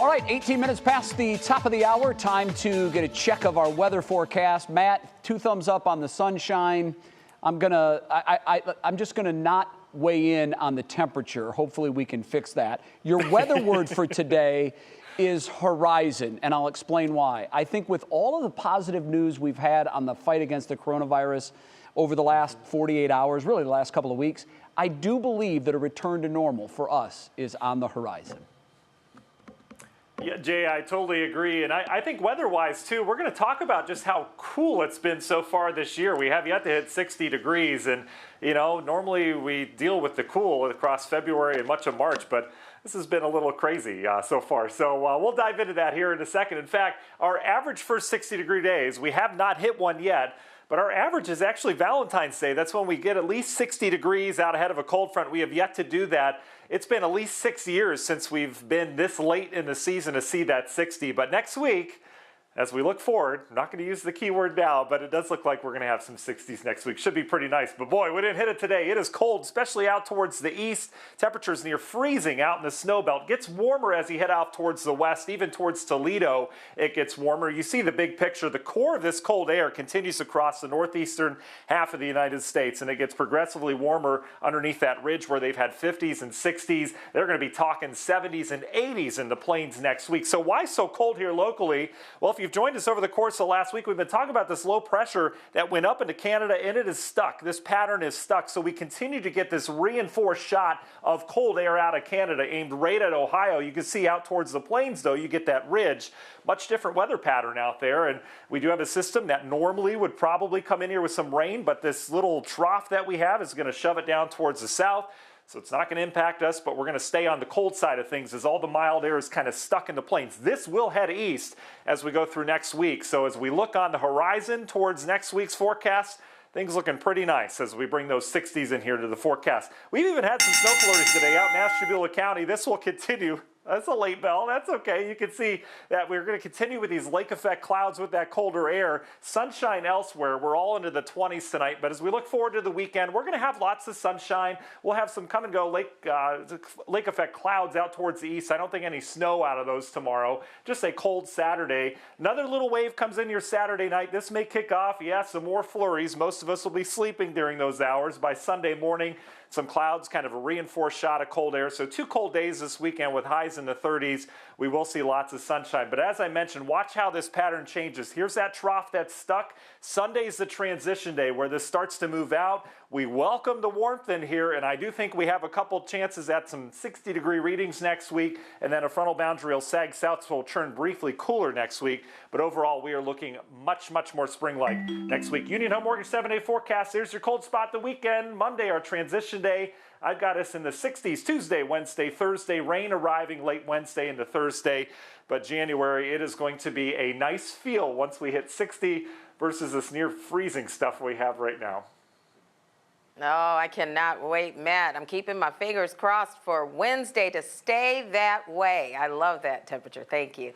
All right, 18 minutes past the top of the hour. Time to get a check of our weather forecast. Matt, 2 thumbs up on the sunshine. I'm just gonna not weigh in on the temperature. Hopefully we can fix that. Your weather word for today is horizon, and I'll explain why. I think with all of the positive news we've had on the fight against the coronavirus over the last 48 hours, really the last couple of weeks, I do believe that a return to normal for us is on the horizon. Yeah, Jay, I totally agree. And I think weather-wise, too, we're going to talk about just how cool it's been so far this year. We have yet to hit 60 degrees. And, you know, normally we deal with the cool across February and much of March, but this has been a little crazy so far. So we'll dive into that here in a second. In fact, our average first 60-degree days, we have not hit one yet. But our average is actually Valentine's Day. That's when we get at least 60 degrees out ahead of a cold front. We have yet to do that. It's been at least 6 years since we've been this late in the season to see that 60. But next week, as we look forward, I'm not going to use the keyword now, but it does look like we're going to have some 60s next week. Should be pretty nice. But boy, we didn't hit it today. It is cold, especially out towards the east. Temperatures near freezing out in the snow belt. Gets warmer as you head out towards the west, even towards Toledo. It gets warmer. You see the big picture. The core of this cold air continues across the northeastern half of the United States, and it gets progressively warmer underneath that ridge where they've had 50s and 60s. They're going to be talking 70s and 80s in the plains next week. So why so cold here locally? Well, if you've joined us over the course of last week, we've been talking about this low pressure that went up into Canada, and it is stuck. This pattern is stuck, so we continue to get this reinforced shot of cold air out of Canada aimed right at Ohio. You can see out towards the plains, though, you get that ridge. Much different weather pattern out there, and we do have a system that normally would probably come in here with some rain, but this little trough that we have is going to shove it down towards the south. So it's not going to impact us, but we're going to stay on the cold side of things as all the mild air is kind of stuck in the plains. This will head east as we go through next week. So as we look on the horizon towards next week's forecast, things looking pretty nice as we bring those 60s in here to the forecast. We've even had some snow flurries today out in Ashtabula County. This will continue. That's a late bell. That's okay. You can see that we're going to continue with these lake effect clouds with that colder air. Sunshine elsewhere. We're all into the 20s tonight. But as we look forward to the weekend, we're going to have lots of sunshine. We'll have some come and go lake effect clouds out towards the east. I don't think any snow out of those tomorrow. Just a cold Saturday. Another little wave comes in your Saturday night. This may kick off. Yeah, some more flurries. Most of us will be sleeping during those hours. By Sunday morning, some clouds, kind of a reinforced shot of cold air. So 2 cold days this weekend with highs in the 30s. We will see lots of sunshine. But as I mentioned, watch how this pattern changes. Here's that trough that's stuck. Sunday's the transition day where this starts to move out. We welcome the warmth in here, and I do think we have a couple chances at some 60-degree readings next week, and then a frontal boundary will sag south, so will turn briefly cooler next week. But overall, we are looking much, much more spring-like next week. Union Home Mortgage 7-day forecast. Here's your cold spot the weekend. Monday, our transition day. I've got us in the 60s Tuesday, Wednesday, Thursday. Rain arriving late Wednesday into Thursday. But January, it is going to be a nice feel once we hit 60 versus this near freezing stuff we have right now. Oh, I cannot wait, Matt. I'm keeping my fingers crossed for Wednesday to stay that way. I love that temperature. Thank you.